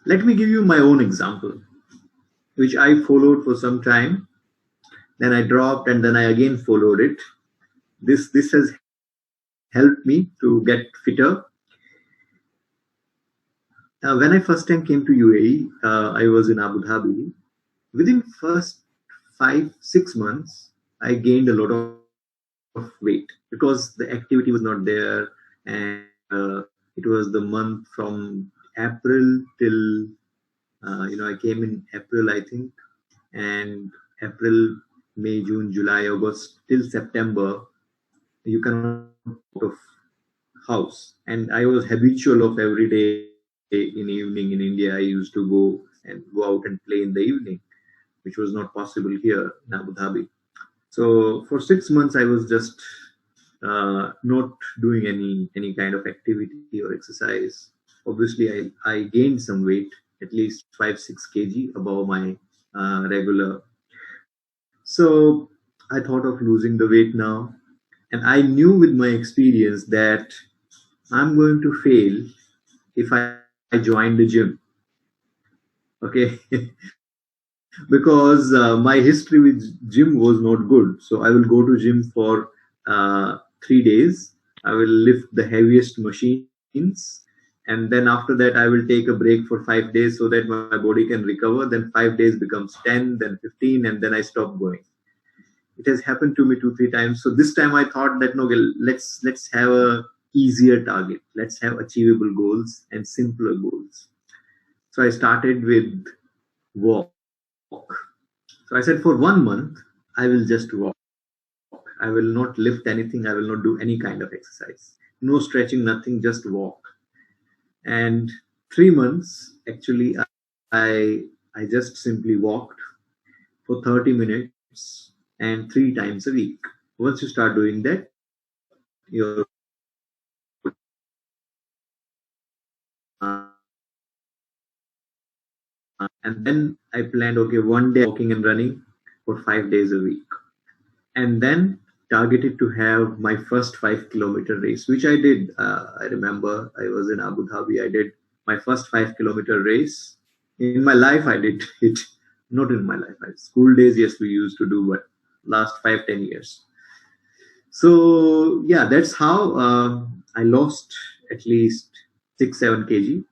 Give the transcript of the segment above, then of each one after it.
Let me give you my own example, which I followed for some time. Then I dropped, and then I again followed it. This has helped me to get fitter. When I first time came to UAE, I was in Abu Dhabi. Within first 5 6 months, I gained a lot of weight because the activity was not there, and it was the month from April till I came in April, I think, and April, May, June, July, August till September. You cannot out of house, and I was habitual of every day in evening in India. I used to go out and play in the evening, which was not possible here in Abu Dhabi. So for 6 months, I was just not doing any kind of activity or exercise. Obviously, I gained some weight, at least 5 6 kg above my regular. So I thought of losing the weight now, and I knew with my experience that I'm going to fail if I join the gym. Okay, because my history with gym was not good. So I will go to gym for 3 days. I will lift the heaviest machines, and then after that I will take a break for 5 days so that my body can recover. Then 5 days becomes 10, then 15, and then I stop going. It has happened to me 2 3 times. So this time I thought that no, okay, let's have a easier target. Let's have achievable goals and simpler goals. So I started with walk. So I said for 1 month, I will just walk. I will not lift anything. I will not do any kind of exercise. No stretching, nothing, just walk. And 3 months, actually, I, I just simply walked for 30 minutes and 3 times a week. Once you start doing that, you're, uh, and then I planned, okay, one day walking and running for 5 days a week. And then targeted to have my first 5 kilometer race, which I did. I remember I was in Abu Dhabi. I did my first 5 kilometer race. In my life, I did it. Not in my life. School days, yes, we used to do, but last 5 10 years. So yeah, that's how I lost at least 6 7 kg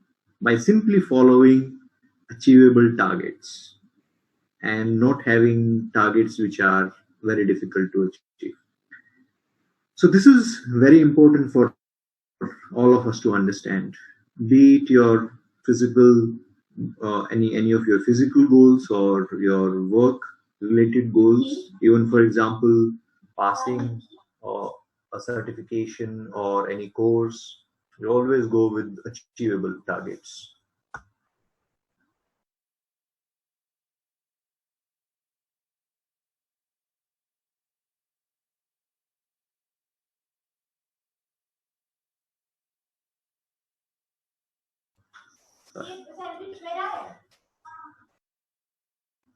by simply following achievable targets and not having targets which are very difficult to achieve. So this is very important for all of us to understand. Be it your physical, any of your physical goals or your work related goals. Even for example, passing or a certification or any course, you always go with achievable targets.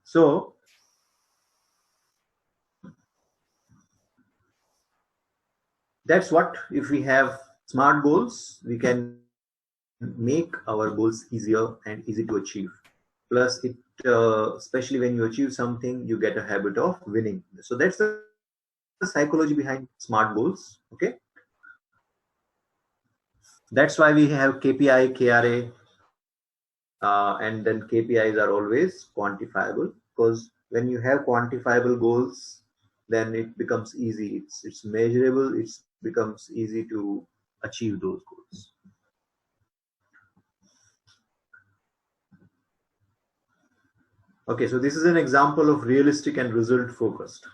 So that's what, if we have smart goals, we can make our goals easier and easy to achieve. Plus it, especially when you achieve something, you get a habit of winning. So that's the psychology behind smart goals. Okay, that's why we have KPI, KRA, and then KPIs are always quantifiable, because when you have quantifiable goals, then it becomes easy. It's measurable. It becomes easy to achieve those goals. Okay, so this is an example of realistic and result focused.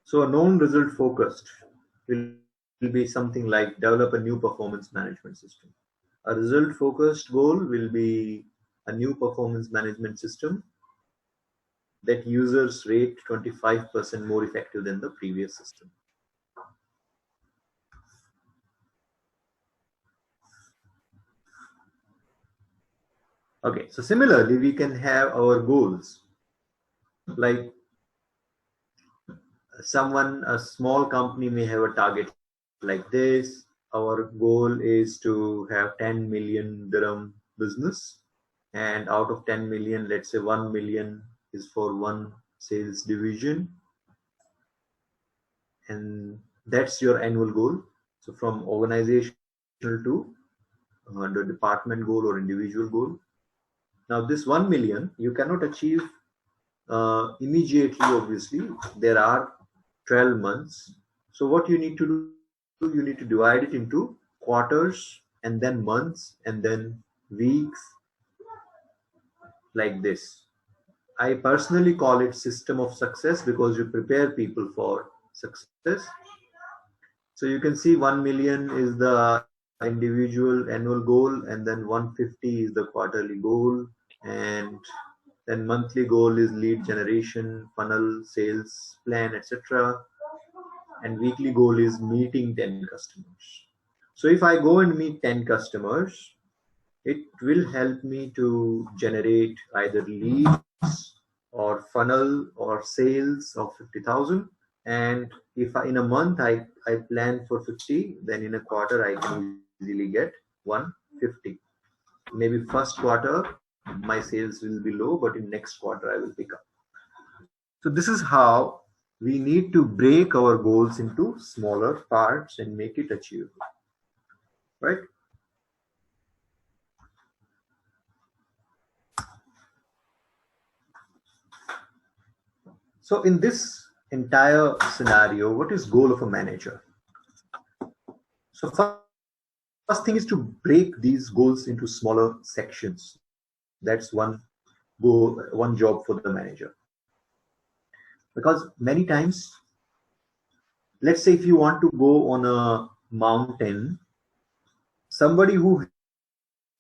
So a known result focused will be something like develop a new performance management system. A result focused goal will be a new performance management system that users rate 25% more effective than the previous system. Okay, so similarly, we can have our goals like a small company may have a target like this. Our goal is to have 10 million dirham business, and out of 10 million, let's say 1 million is for one sales division, and that's your annual goal. So from organizational to the department goal or individual goal. Now this 1 million you cannot achieve immediately. Obviously, there are 12 months. So what you need to do, you need to divide it into quarters and then months and then weeks, like this. I personally call it system of success because you prepare people for success. So you can see 1 million is the individual annual goal, and then 150 is the quarterly goal, and then monthly goal is lead generation, funnel, sales plan, etc. And weekly goal is meeting 10 customers. So if I go and meet 10 customers, it will help me to generate either leads or funnel or sales of 50,000. And if I, in a month I plan for 50, then in a quarter I can easily get 150. Maybe first quarter my sales will be low, but in next quarter I will pick up. So this is how we need to break our goals into smaller parts and make it achievable, right? So in this entire scenario, what is goal of a manager? So first thing is to break these goals into smaller sections. That's one job for the manager. Because many times, let's say if you want to go on a mountain, somebody who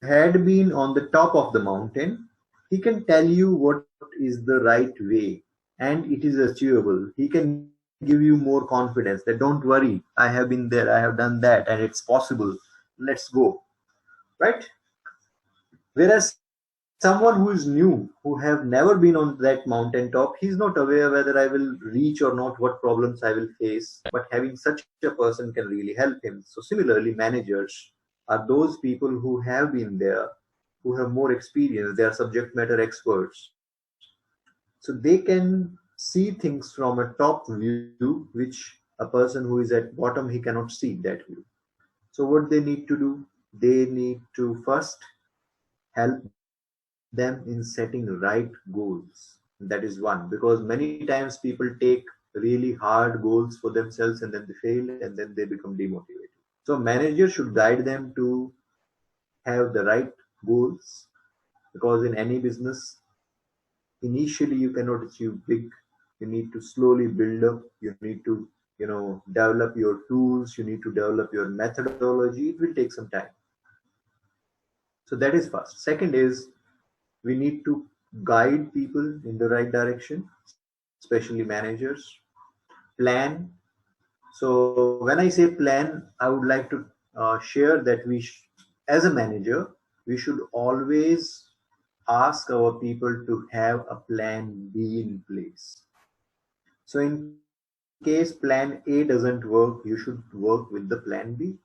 had been on the top of the mountain, he can tell you what is the right way and it is achievable. He can give you more confidence that don't worry, I have been there, I have done that, and it's possible. Let's go, right? Whereas someone who is new, who have never been on that mountaintop, he's not aware whether I will reach or not, what problems I will face. But having such a person can really help him. So similarly, managers are those people who have been there, who have more experience, they are subject matter experts. So they can see things from a top view, which a person who is at bottom, he cannot see that view. So what they need to do, they need to first help them in setting right goals. That is one, because many times people take really hard goals for themselves and then they fail and then they become demotivated. So manager should guide them to have the right goals, because in any business, initially you cannot achieve big. You need to slowly build up. You need to, develop your tools. You need to develop your methodology. It will take some time. So that is first. Second is we need to guide people in the right direction, especially managers. Plan. So when I say plan, I would like to share that as a manager, we should always ask our people to have a plan B in place. So in case plan A doesn't work, you should work with the plan B.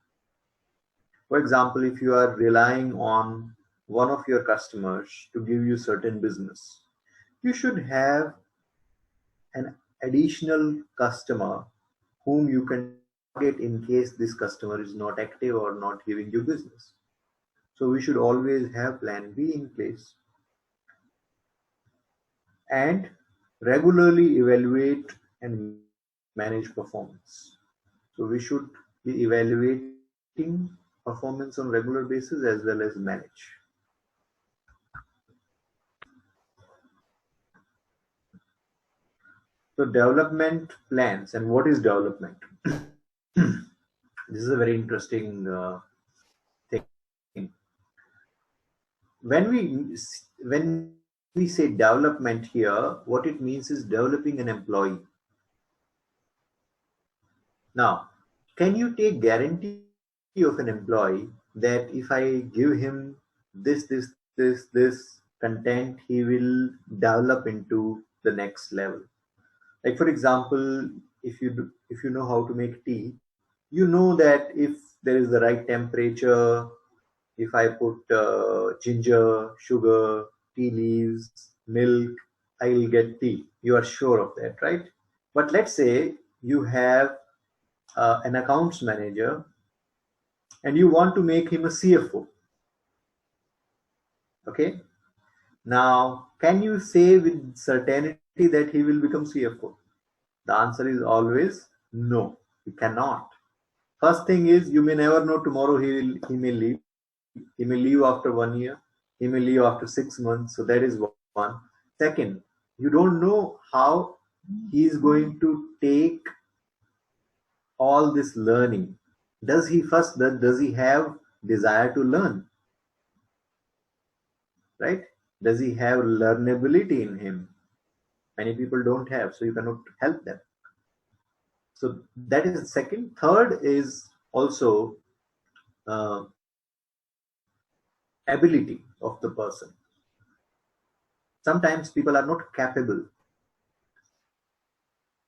For example, if you are relying on one of your customers to give you certain business, you should have an additional customer whom you can target in case this customer is not active or not giving you business. So we should always have plan B in place and regularly evaluate and manage performance. So we should be evaluating performance on regular basis as well as manage. So development plans, and what is development? This is a very interesting thing. When we say development here, what it means is developing an employee. Now, can you take guarantee of an employee that if I give him this content, he will develop into the next level? Like for example, if you know how to make tea, You know that if there is the right temperature, if I put ginger, sugar, tea leaves, milk, I will get tea. You are sure of that, right? But let's say you have an accounts manager and you want to make him a CFO. Okay. Now, can you say with certainty that he will become CFO? The answer is always no. You cannot. First thing is you may never know tomorrow he may leave. He may leave after 1 year. He may leave after 6 months. So that is one. Second, you don't know how he is going to take all this learning. Does he have desire to learn? Right? Does he have learnability in him? Many people don't have, so you cannot help them. So that is second. Third is also uh, ability of the person. Sometimes people are not capable,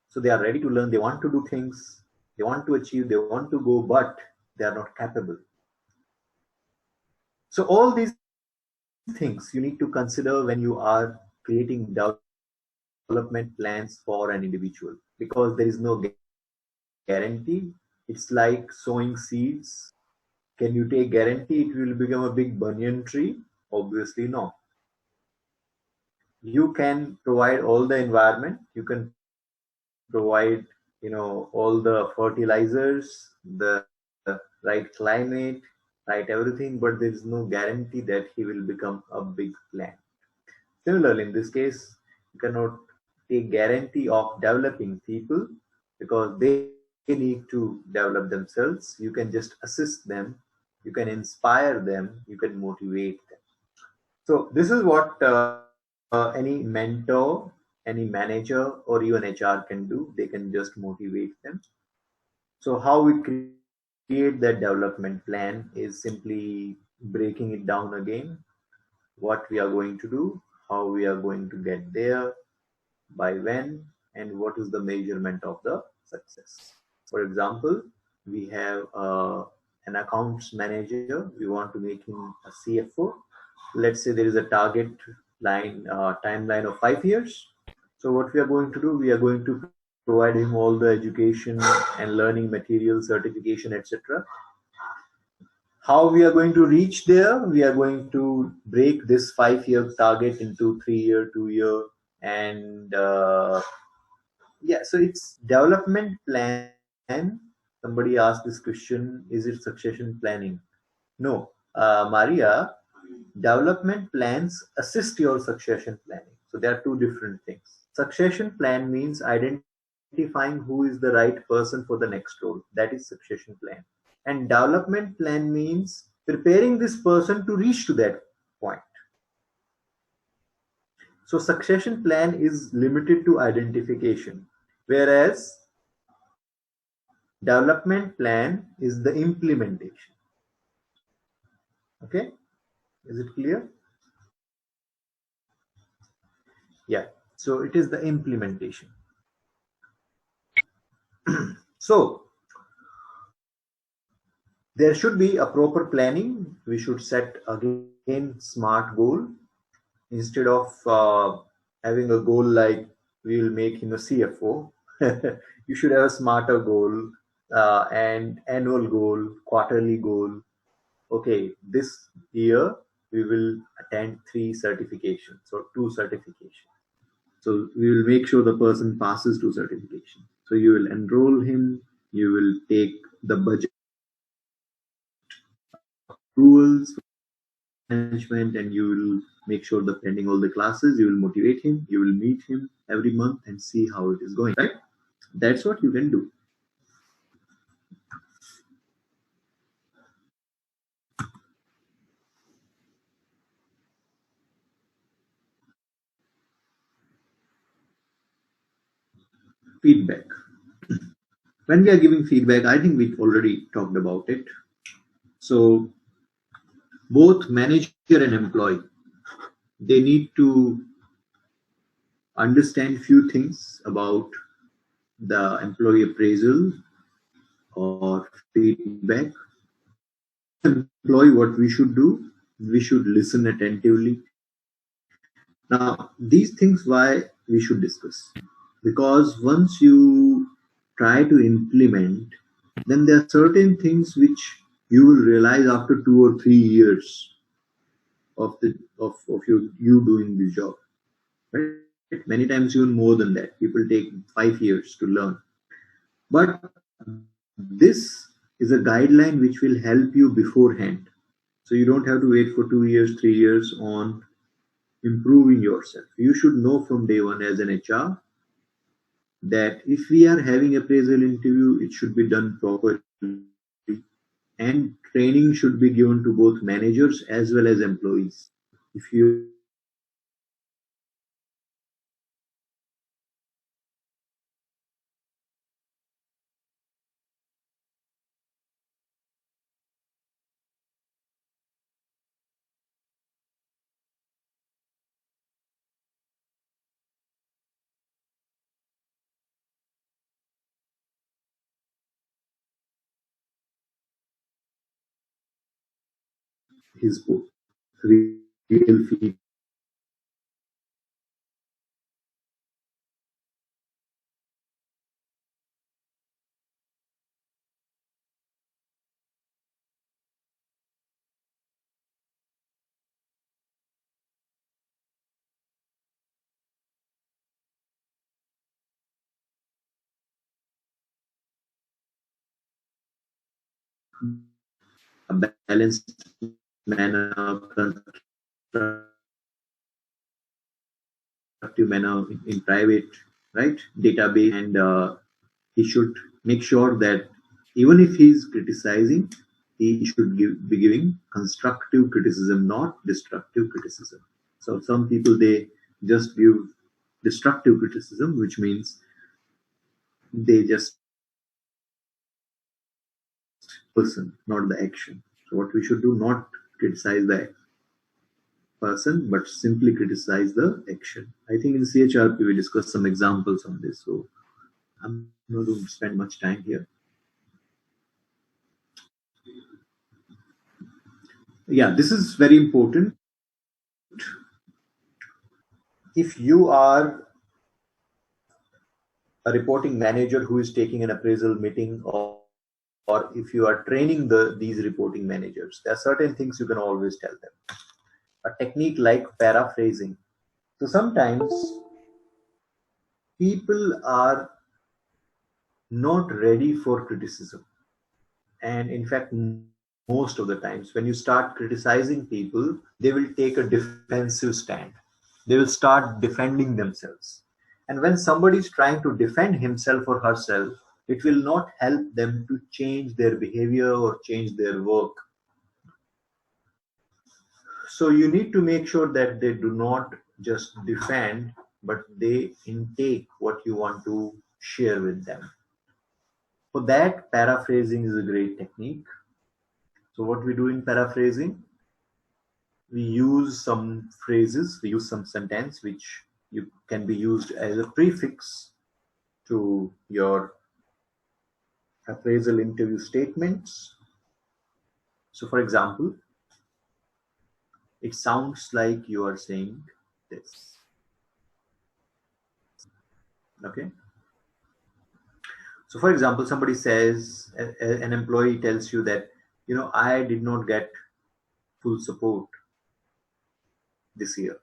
so they are ready to learn. They want to do things. They want to achieve. They want to go, but they are not capable. So all these things you need to consider when you are creating development plans for an individual, because there is no guarantee. It's like sowing seeds. Can you take guarantee it will become a big banyan tree? Obviously, no. You can provide all the environment. You can provide, all the fertilizers, the right climate, right everything, but there is no guarantee that he will become a big plant. Similarly, in this case, you cannot take guarantee of developing people because they need to develop themselves. You can just assist them, you can inspire them, you can motivate them. So this is what any mentor, any manager, or even HR can do. They can just motivate them. So how we create that development plan is simply breaking it down again. What we are going to do, how we are going to get there, by when, and what is the measurement of the success. For example, we have an accounts manager. We want to make him a CFO. Let's say there is a target timeline of 5 years. So what we are going to do, we are going to provide him all the education and learning material, certification, etc. How we are going to reach there? We are going to break this 5 year target into 3 year, 2 year, and yeah. So it's development plan. Somebody asked this question: is it succession planning? No, Maria. Development plans assist your succession planning. So there are two different things. Succession plan means identifying who is the right person for the next role. That is succession plan. And development plan means preparing this person to reach to that point. So succession plan is limited to identification, whereas development plan is the implementation. Okay, is it clear? Yeah. So it is the implementation. So there should be a proper planning. We should set again smart goal instead of having a goal like we will make him a CFO. You should have a smarter goal and annual goal, quarterly goal. Okay, this year we will attend 3 certifications or 2 certifications. So we will make sure the person passes 2 certifications. So you will enroll him. You will take the budget approvals management, and you will make sure that pending all the classes, you will motivate him, you will meet him every month and see how it is going, right? That's what you can do. Feedback. When we are giving feedback, I think we've already talked about it. So both manager and employee, they need to understand few things about the employee appraisal or feedback. Employee, what we should do, we should listen attentively. Now, these things why we should discuss. Because once you try to implement, then there are certain things which you will realize after 2 or 3 years of you doing the job. Right? Many times even more than that. People take 5 years to learn. But this is a guideline which will help you beforehand. So you don't have to wait for 2 years, 3 years on improving yourself. You should know from day one as an HR that if we are having appraisal interview, it should be done properly, and training should be given to both managers as well as employees. If you his real feedback, a balanced manner, constructive manner in private, right, database, and he should make sure that even if he's criticizing, he should be giving constructive criticism, not destructive criticism. So some people, they just give destructive criticism, which means they just person, not the action. So what we should do, not criticize the person, but simply criticize the action. I think in CHRP we discussed some examples on this, so I'm not going to spend much time here. Yeah, this is very important. If you are a reporting manager who is taking an appraisal meeting, or if you are training these reporting managers, there are certain things you can always tell them. A technique like paraphrasing. So sometimes people are not ready for criticism. And in fact, most of the times when you start criticizing people, they will take a defensive stand. They will start defending themselves. And when somebody is trying to defend himself or herself, it will not help them to change their behavior or change their work. So you need to make sure that they do not just defend, but they intake what you want to share with them. For that, paraphrasing is a great technique. So what we do in paraphrasing, we use some phrases, we use some sentence which you can be used as a prefix to your appraisal interview statements. So for example, it sounds like you are saying this. Okay. So for example, somebody says, an employee tells you that, I did not get full support this year.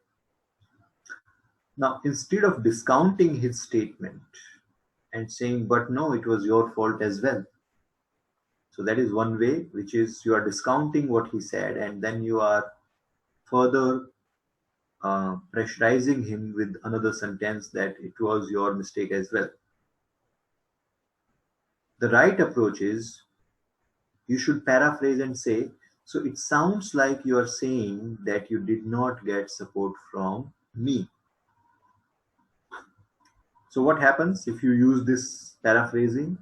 Now, instead of discounting his statement and saying, but no, it was your fault as well. So that is one way, which is you are discounting what he said, and then you are further pressurizing him with another sentence that it was your mistake as well. The right approach is you should paraphrase and say, so it sounds like you are saying that you did not get support from me. So what happens if you use this paraphrasing?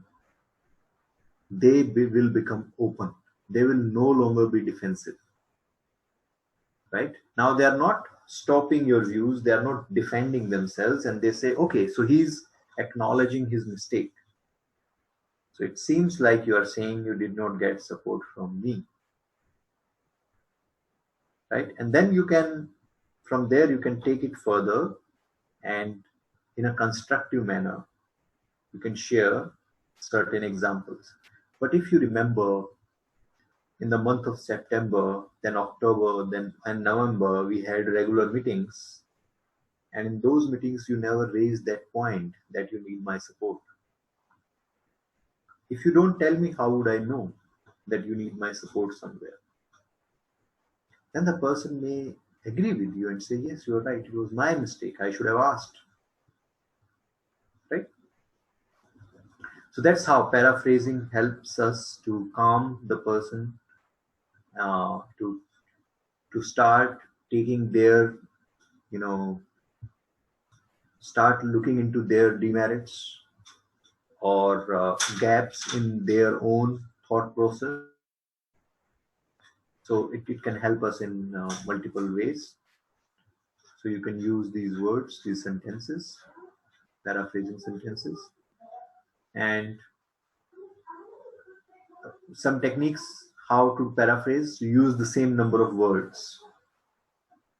Will become open. They will no longer be defensive. Right? Now they are not stopping your views, they are not defending themselves, and they say, okay, so he's acknowledging his mistake. So it seems like you are saying you did not get support from me, right? And then you can, from there, you can take it further and in a constructive manner, you can share certain examples. But if you remember, in the month of September, then October, then and November, we had regular meetings. And in those meetings, you never raised that point that you need my support. If you don't tell me, how would I know that you need my support somewhere? Then the person may agree with you and say, yes, you're right. It was my mistake. I should have asked. Right? So that's how paraphrasing helps us to calm the person, to start taking their, you know, start looking into their demerits or gaps in their own thought process. So it can help us in multiple ways. So you can use these words, these sentences, paraphrasing sentences, and some techniques how to paraphrase. You use the same number of words.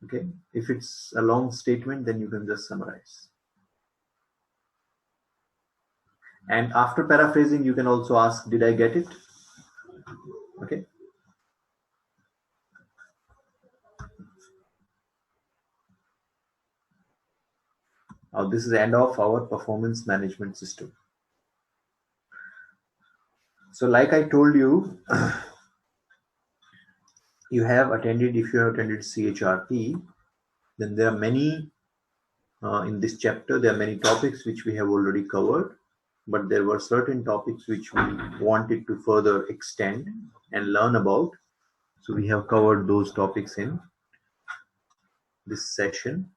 Okay, if it's a long statement, then you can just summarize. And after paraphrasing, you can also ask, did I get it? Okay. Now this is the end of our performance management system. So like I told you, you have attended, if you have attended CHRP, then there are many, in this chapter, there are many topics which we have already covered, but there were certain topics which we wanted to further extend and learn about. So we have covered those topics in this session.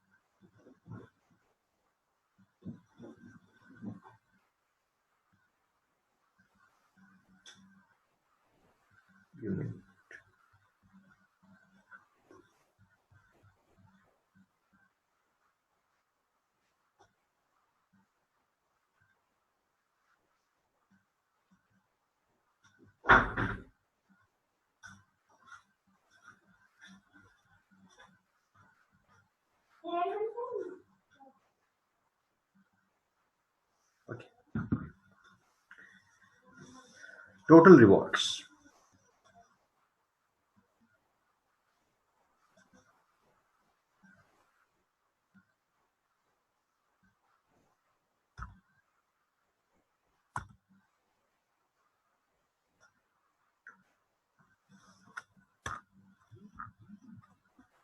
Okay. Total rewards.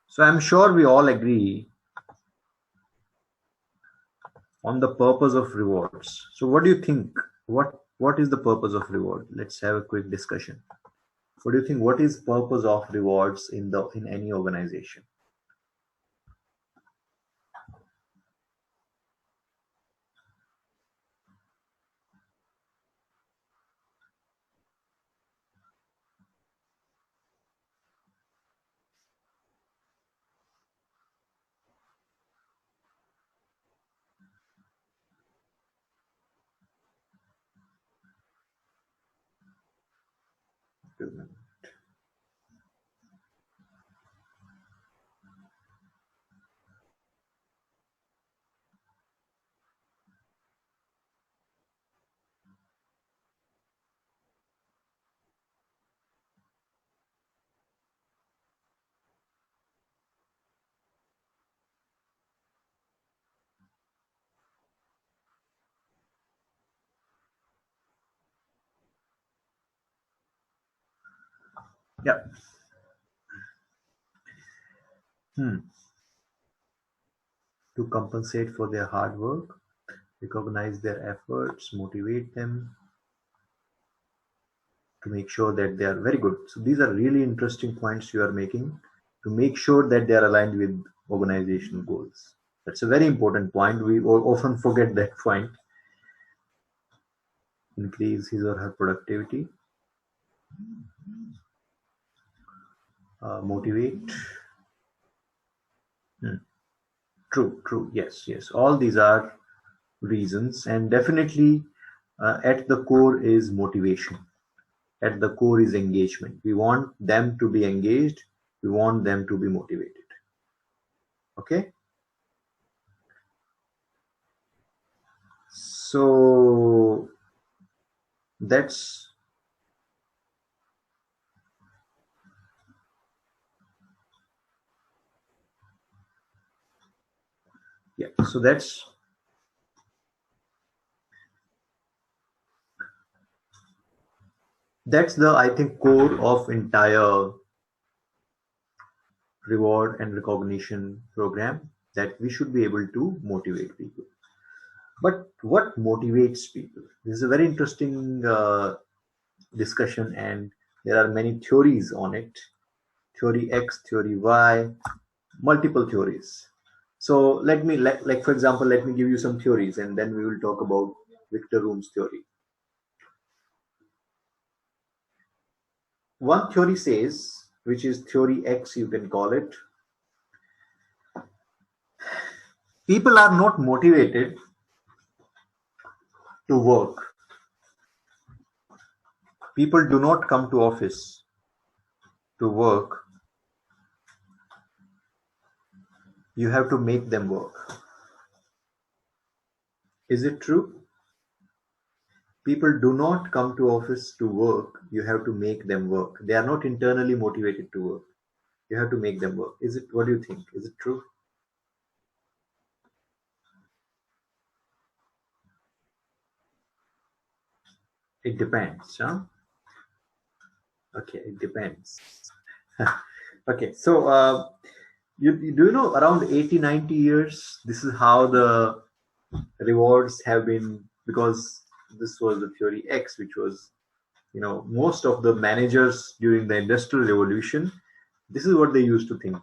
So I'm sure we all agree on the purpose of rewards. So what do you think? What is the purpose of reward? Let's have a quick discussion. What do you think? What is purpose of rewards in any organization? Yeah. Hmm. To compensate for their hard work, recognize their efforts, motivate them, to make sure that they are very good. So these are really interesting points you are making, to make sure that they are aligned with organizational goals. That's a very important point. We often forget that point. Increase his or her productivity, motivate. Hmm. True, true. Yes, yes. All these are reasons, and definitely At the core is motivation. At the core is engagement. We want them to be engaged. We want them to be motivated. Okay. So that's, yeah. So that's the, I think, core of entire reward and recognition program, that we should be able to motivate people. But what motivates people? This is a very interesting discussion, and there are many theories on it. Theory X, theory Y, multiple theories. So let me, like for example, let me give you some theories, and then we will talk about Victor Room's theory. One theory says, which is theory X, you can call it, people are not motivated to work. People do not come to office to work. You have to make them work. Is it true? People do not come to office to work. You have to make them work. They are not internally motivated to work. You have to make them work. Is it? What do you think? Is it true? It depends, huh? Okay, it depends. Okay, so do you know, around 80, 90 years, this is how the rewards have been, because this was the theory X, which was, most of the managers during the industrial revolution, this is what they used to think,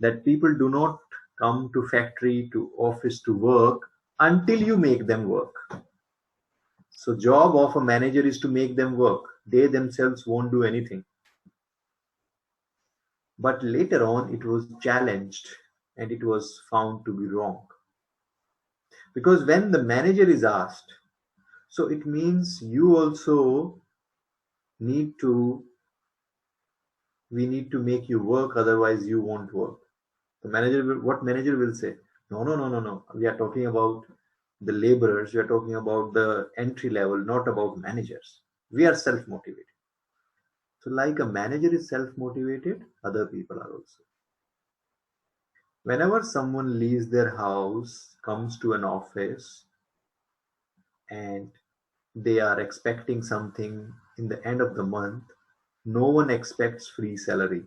that people do not come to factory, to office to work until you make them work. So job of a manager is to make them work. They themselves won't do anything. But later on it was challenged, and it was found to be wrong. Because when the manager is asked, so it means you also need to, we need to make you work, otherwise you won't work. The manager will, what manager will say? No, no, no, no, no. We are talking about the laborers. We are talking about the entry level, not about managers. We are self motivated. So, like a manager is self motivated, other people are also. Whenever someone leaves their house, comes to an office, and they are expecting something in the end of the month, no one expects free salary.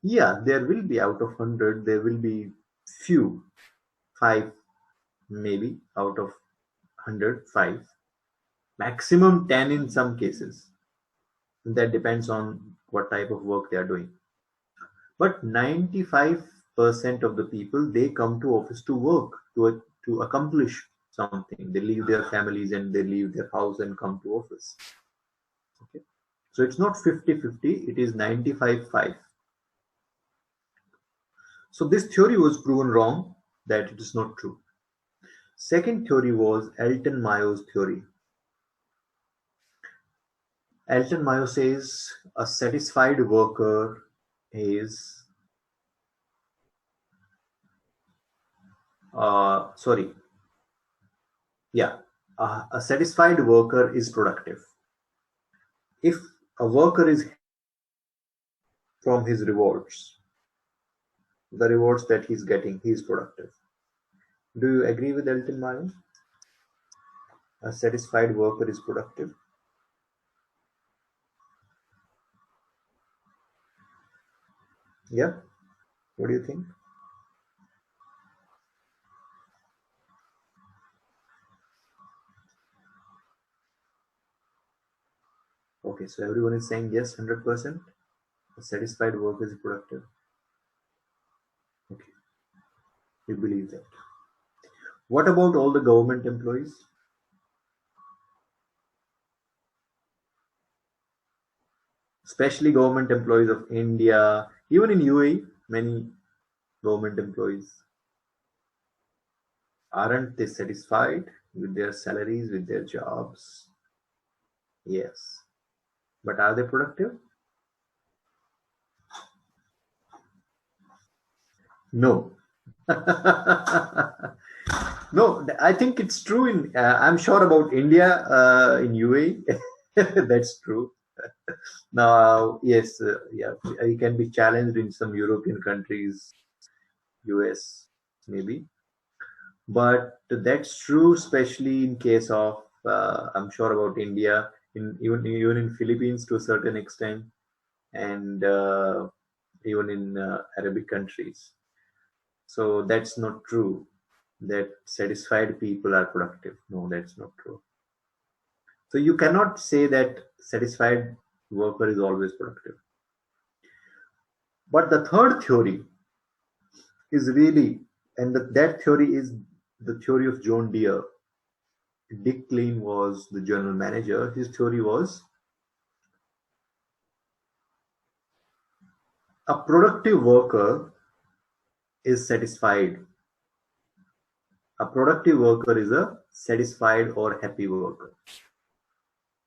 Yeah, there will be, out of 100, there will be few, five maybe out of 100, five, maximum 10 in some cases. That depends on what type of work they are doing. But 95% of the people, they come to office to work, to accomplish something. They leave their families and they leave their house and come to office. Okay. So it's not 50-50, it is 95-5. So this theory was proven wrong, that it is not true. Second theory was Elton Mayo's theory. Elton Mayo says a satisfied worker is, sorry, yeah, a satisfied worker is productive. If a worker is from his rewards, the rewards that he's getting, he's productive. Do you agree with Elton Mayo? A satisfied worker is productive. Yeah. What do you think? Okay, so everyone is saying yes, 100%. A satisfied worker is productive. Okay, we believe that. What about all the government employees? Especially government employees of India, even in UAE, many government employees, aren't they satisfied? with their salaries, with their jobs. Yes. But are they productive? No. No, I think it's true in, I'm sure about India, in UAE. That's true. Now, yes, yeah, it can be challenged in some European countries, US maybe, but that's true, especially in case of, I'm sure about India, in even in Philippines to a certain extent, and even in Arabic countries. So that's not true that satisfied people are productive. No, that's not true. So you cannot say that satisfied worker is always productive. But the third theory is really, and that theory is the theory of John Deere. Dick Klein was the general manager. His theory was a productive worker is satisfied. A productive worker is a satisfied or happy worker.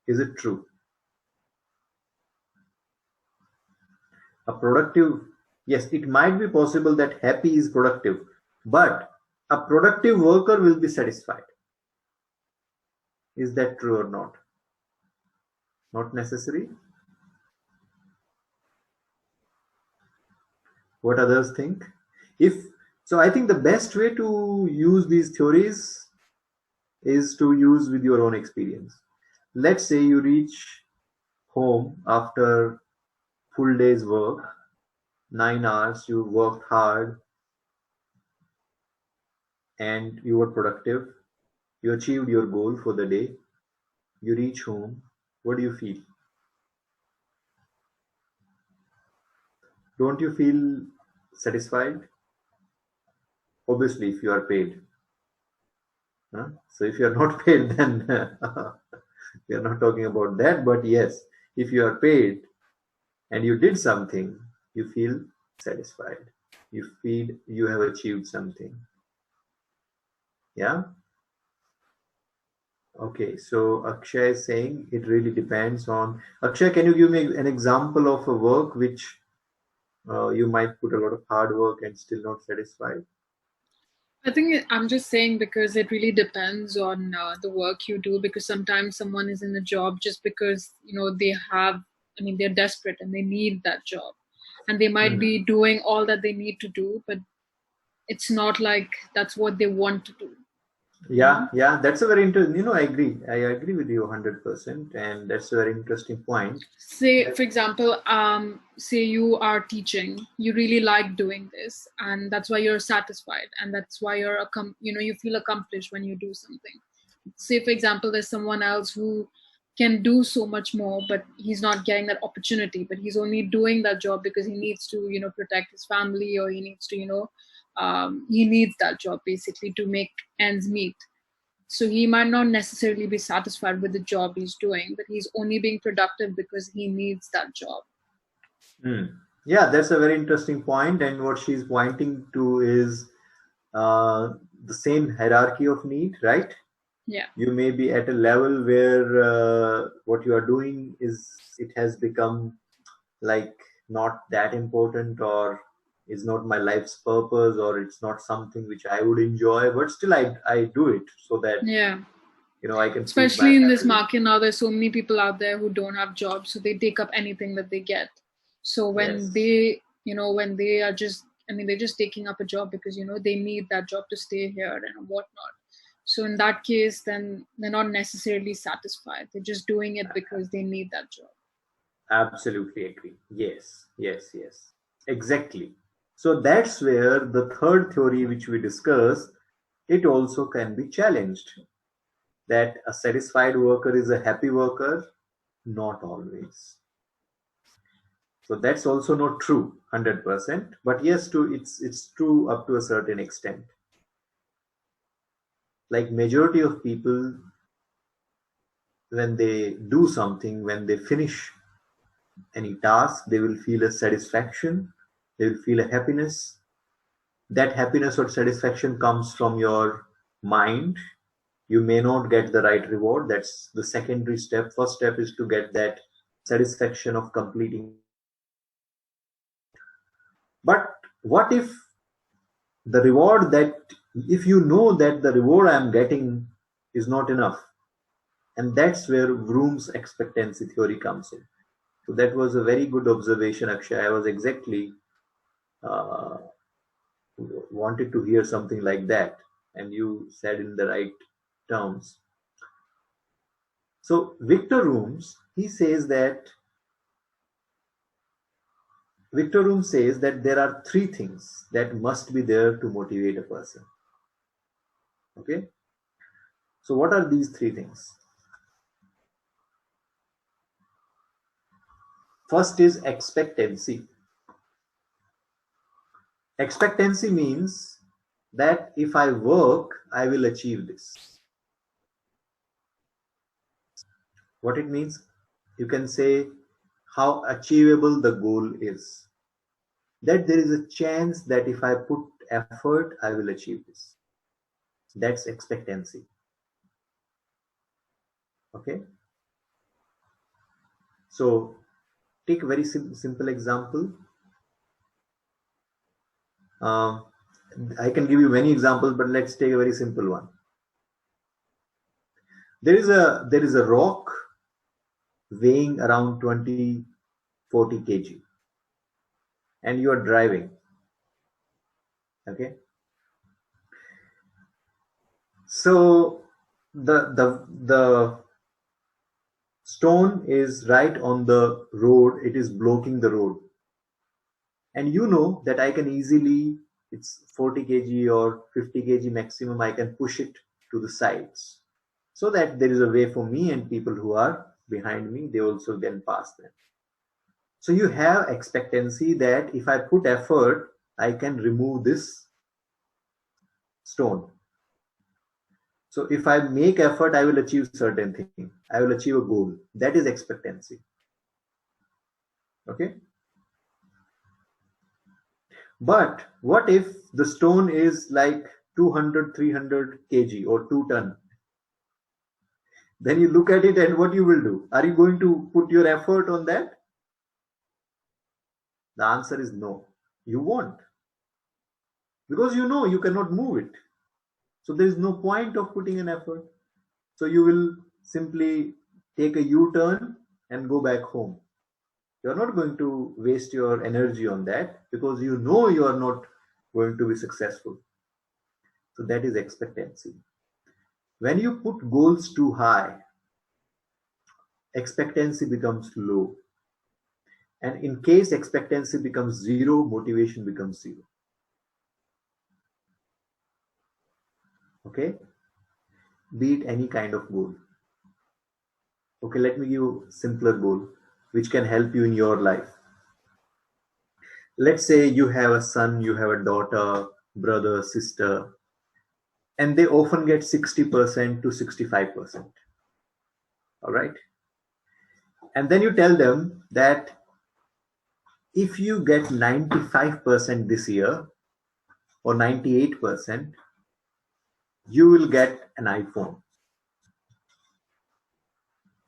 Is it true? A productive, yes, it might be possible that happy is productive, but a productive worker will be satisfied. Is that true or not? Not necessary. What others think? If so, I think the best way to use these theories is to use with your own experience. Let's say you reach home after full day's work, 9 hours, you worked hard and you were productive, you achieved your goal for the day, you reach home, what do you feel? Don't you feel satisfied? Obviously, if you are paid. Huh? So if you are not paid, then we are not talking about that. But yes, if you are paid and you did something, you feel satisfied. You feel you have achieved something. Yeah. Okay. So Akshay is saying it really depends on. Akshay, can you give me an example of a work which you might put a lot of hard work and still not satisfied? I think I'm just saying because it really depends on the work you do. Because sometimes someone is in a job just because they have, I mean, they're desperate and they need that job, and they might Mhm. be doing all that they need to do, but it's not like that's what they want to do. You Yeah, know, yeah, that's a very interesting. I agree. I agree with you 100%, and that's a very interesting point. say That for example, say you are teaching, you really like doing this, and that's why you're satisfied, and that's why you feel accomplished when you do something. Say for example, there's someone else who can do so much more, but he's not getting that opportunity, but he's only doing that job because he needs to protect his family, or he needs to he needs that job basically to make ends meet. So he might not necessarily be satisfied with the job he's doing, but he's only being productive because he needs that job. Hmm. Yeah, that's a very interesting point, and what she's pointing to is uh, the same hierarchy of need, right? Yeah. You may be at a level where what you are doing is it has become like not that important, or is not my life's purpose, or it's not something which I would enjoy, but still I do it so that Yeah. I can feed my Especially in this family. market now, there's so many people out there who don't have jobs, so they take up anything that they get. So when Yes, when they are just, I mean, they're just taking up a job because they need that job to stay here and whatnot. So in that case, then they're not necessarily satisfied. They're just doing it because they need that job. absolutely agree. Yes, yes, yes, exactly. So that's where the third theory which we discussed, it also can be challenged, that a satisfied worker is a happy worker. Not always. So that's also not true 100%, but yes, it's true up to a certain extent. Like majority of people, when they do something, when they finish any task, they will feel a satisfaction, they will feel a happiness. That happiness or satisfaction comes from your mind, You may not get the right reward. That's the secondary step. First step is to get that satisfaction of completing the task. But what if the reward that, if you know that the reward I'm getting is not enough? And that's where Vroom's expectancy theory comes in. So that was a very good observation, Akshay. I was exactly uh, wanted to hear something like that, and you said in the right terms. So Victor Rooms, he says that Victor Room says that there are three things that must be there to motivate a person. Okay, so what are these three things? First is expectancy. Expectancy means that if I work, I will achieve this. What it means? You can say how achievable the goal is. That there is a chance that if I put effort, I will achieve this. That's expectancy. Okay. So take a very simple example. Um, I can give you many examples, but let's take a very simple one. There is a rock weighing around 20 40 kg, and you are driving. Okay, so the stone is right on the road. It is blocking the road, and you know that I can easily, it's 40 kg or 50 kg maximum, I can push it to the sides so that there is a way for me and people who are behind me, they also can pass them. So you have expectancy that if I put effort, I can remove this stone. So if I make effort, I will achieve certain thing. I will achieve a goal. That is expectancy. Okay. But what if the stone is like 200, 300 kg or 2 ton? Then you look at it and what you will do? Are you going to put your effort on that? The answer is no. You won't. Because you know you cannot move it. So there is no point of putting an effort. So you will simply take a U-turn and go back home. You're not going to waste your energy on that because you know you are not going to be successful. So that is expectancy. When you put goals too high, expectancy becomes low. And in case expectancy becomes zero, motivation becomes zero. Okay? Be it any kind of goal. Okay, let me give you a simpler goal which can help you in your life. Let's say you have a son, you have a daughter, brother, sister, and they often get 60% to 65%. All right. And then you tell them that if you get 95% this year or 98%, you will get an iPhone.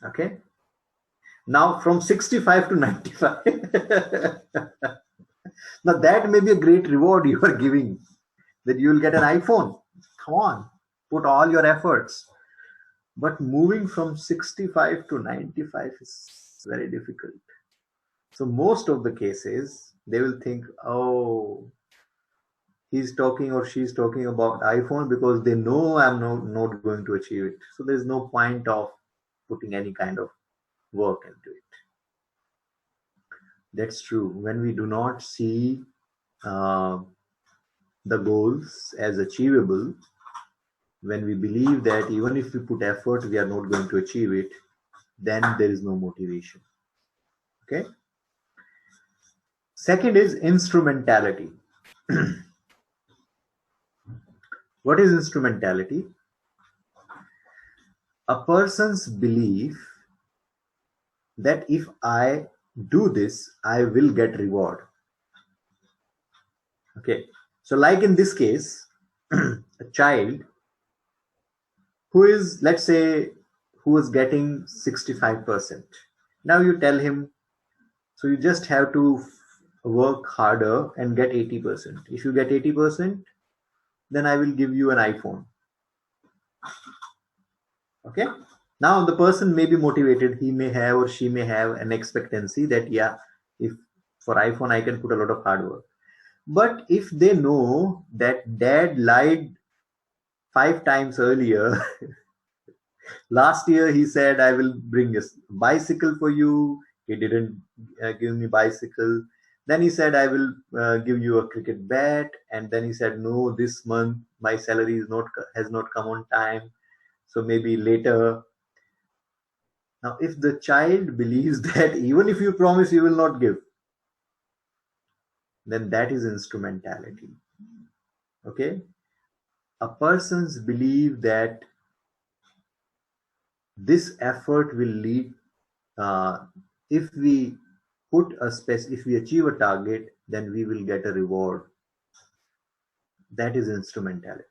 Okay. Now from 65 to 95. Now that may be a great reward you are giving, that you will get an iPhone. Come on, put all your efforts. But moving from 65 to 95 is very difficult. So most of the cases, they will think, oh, he's talking or she's talking about iPhone because they know I'm not going to achieve it. So there's no point of putting any kind of work into it. That's true. When we do not see uh, the goals as achievable, when we believe that even if we put effort, we are not going to achieve it, then there is no motivation. Okay. Second is instrumentality. What is instrumentality? A person's belief that if I do this, I will get reward. Okay. So like in this case, a child who is, let's say, who is getting 65%. Now you tell him, so you just have to work harder and get 80%. If you get 80%, then I will give you an iPhone. Okay. Now the person may be motivated. He may have or she may have an expectancy that, yeah, if for iPhone I can put a lot of hard work. But if they know that dad lied 5 times earlier, last year he said I will bring a bicycle for you. He didn't give me bicycle. Then he said I will give you a cricket bat, and then he said no, this month my salary is not has not come on time, so maybe later. Now, if the child believes that even if you promise you will not give, then that is instrumentality. Okay, a person's belief that this effort will lead, if we if we achieve a target, then we will get a reward. That is instrumentality.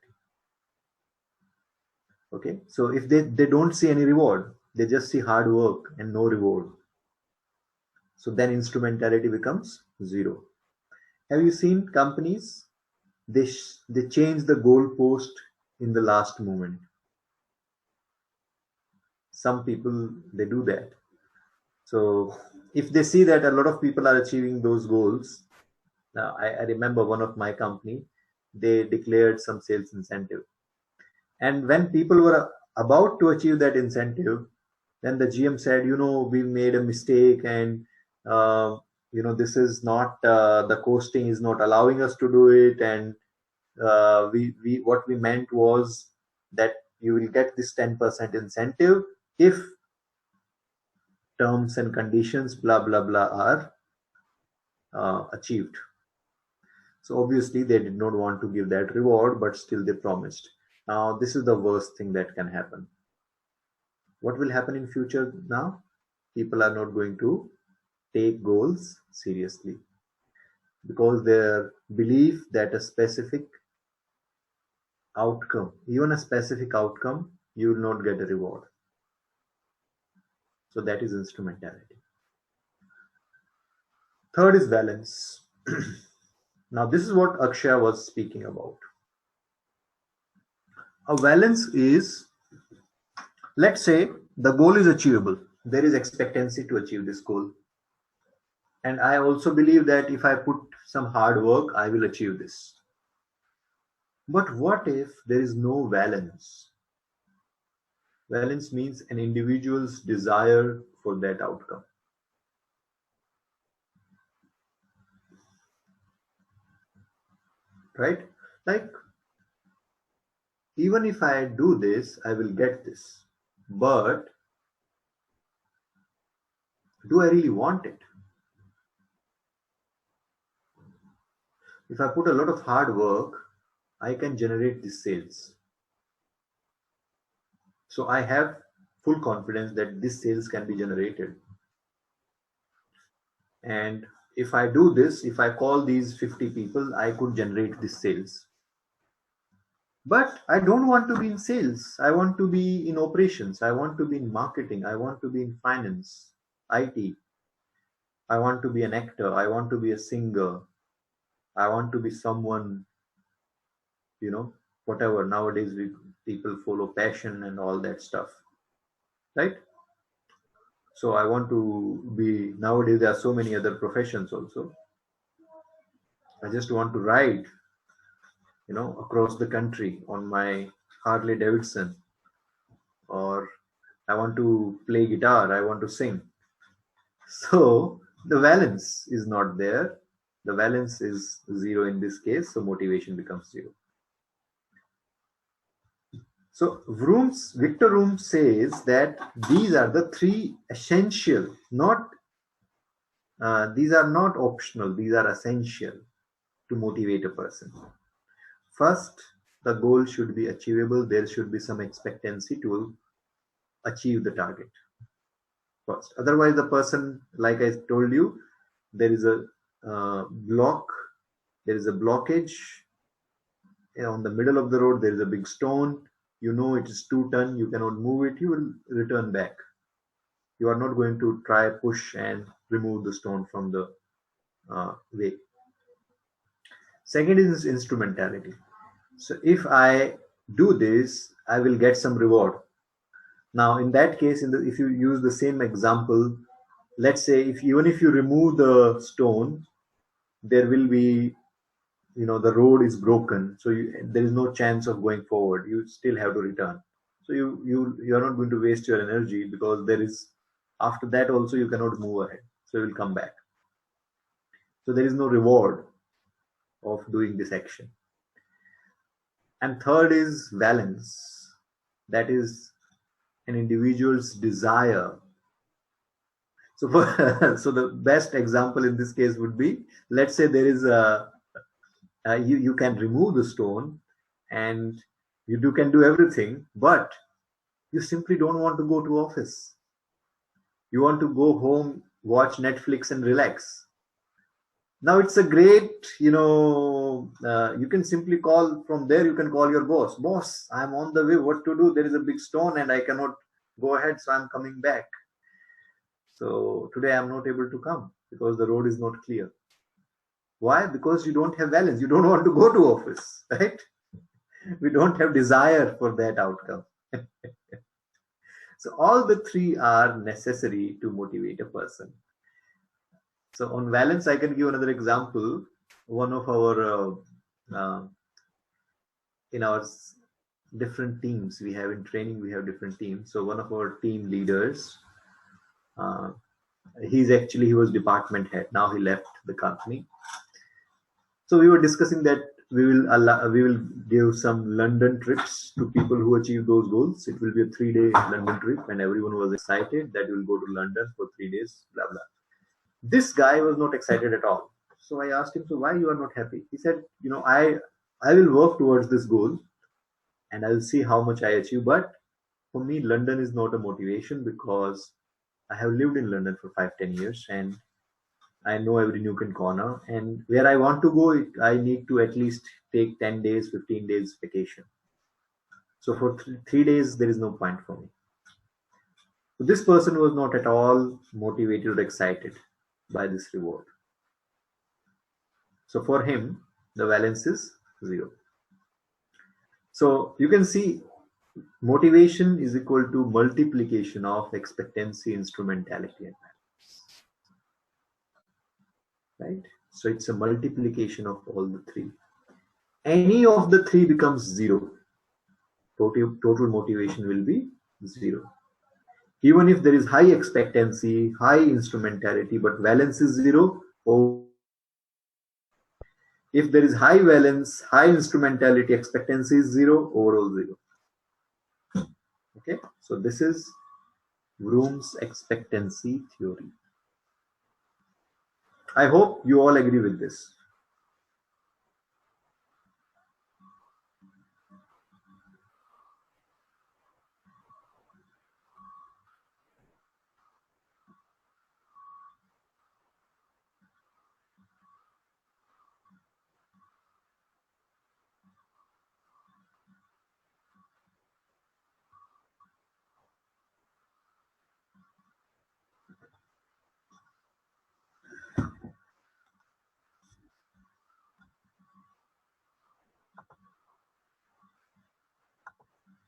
Okay, so if they don't see any reward, they just see hard work and no reward, so then instrumentality becomes zero. Have you seen companies? They change the goalpost in the last moment. Some people, they do that. So if they see that a lot of people are achieving those goals, now I remember one of my company, they declared some sales incentive, and when people were about to achieve that incentive, then the GM said, we made a mistake, and uh, this is not, the costing is not allowing us to do it, and we what we meant was that you will get this 10% incentive if terms and conditions blah blah blah are achieved. So obviously they did not want to give that reward, but still they promised. Now this is the worst thing that can happen. What will happen in future? Now people are not going to take goals seriously because their belief that a specific outcome, even a specific outcome, you will not get a reward. So that is instrumentality. Third is balance. Now this is what Akshay was speaking about. A balance is, let's say the goal is achievable. There is expectancy to achieve this goal. And I also believe that if I put some hard work, I will achieve this. But what if there is no balance? Balance means an individual's desire for that outcome. Right? Like, even if I do this, I will get this. But do I really want it? If I put a lot of hard work, I can generate these sales. So I have full confidence that this sales can be generated. And if I do this, if I call these 50 people, I could generate these sales. But I don't want to be in sales. I want to be in operations. I want to be in marketing. I want to be in finance, IT. I want to be an actor. I want to be a singer. I want to be someone, whatever. Nowadays, people follow passion and all that stuff, right? So I want to be, nowadays, there are so many other professions also. I just want to ride, across the country on my Harley Davidson, or I want to play guitar, I want to sing. So the balance is not there. The balance is zero in this case, so motivation becomes zero. So Victor Room says that these are the three essential, not these are not optional, these are essential to motivate a person. First, the goal should be achievable. There should be some expectancy to achieve the target first. Otherwise, the person, like I told you, there is a block, there is a blockage on the middle of the road. There is a big stone. you know it is 2 ton, you cannot move it, you will return back. You are not going to try push and remove the stone from the way. Second is instrumentality. So if I do this, I will get some reward. Now, in that case, if you use the same example, let's say if even if you remove the stone, there will be, the road is broken, so there is no chance of going forward. You still have to return. So you are not going to waste your energy, because there is, after that also you cannot move ahead. So you will come back. So there is no reward of doing this action. And third is balance. That is an individual's desire. So so the best example in this case would be, let's say there is you can remove the stone, and you can do everything, but you simply don't want to go to office. You want to go home, watch Netflix and relax. Now it's a great, you can simply call from there. You can call your boss, I'm on the way, what to do? There is a big stone and I cannot go ahead, so I'm coming back. So today I'm not able to come because the road is not clear. Why? Because you don't have balance. You don't want to go to office, right? We don't have desire for that outcome. So all the three are necessary to motivate a person. So on balance, I can give another example. One of our in our different teams we have in training, we have different teams. So one of our team leaders, uh, he was department head. Now he left the company. So we were discussing that we will give some London trips to people who achieve those goals. It will be a 3-day London trip, and everyone was excited that we'll go to London for 3 days. Blah blah. This guy was not excited at all. So I asked him, "So why you are not happy?" He said, I will work towards this goal, and I'll see how much I achieve. But for me, London is not a motivation, because I have lived in London for 5-10 years, and I know every nook and corner, and where I want to go, I need to at least take 10 days, 15 days vacation. So for 3 days, there is no point for me. So this person was not at all motivated or excited by this reward. So for him, the balance is 0. So you can see motivation is equal to multiplication of expectancy, instrumentality, and balance, right? So it's a multiplication of all the three. Any of the three becomes 0. Total motivation will be 0. Even if there is high expectancy, high instrumentality, but balance is 0, if there is high valence, high instrumentality, expectancy is 0, overall 0. Okay, so this is Vroom's expectancy theory. I hope you all agree with this.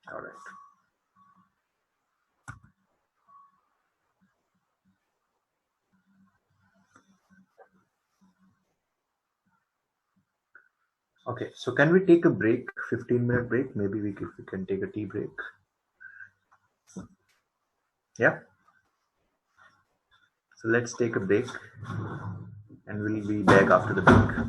All right. Okay, so can we take a break, 15-minute break? Maybe we can take a tea break. Yeah. So let's take a break, and we'll be back after the break.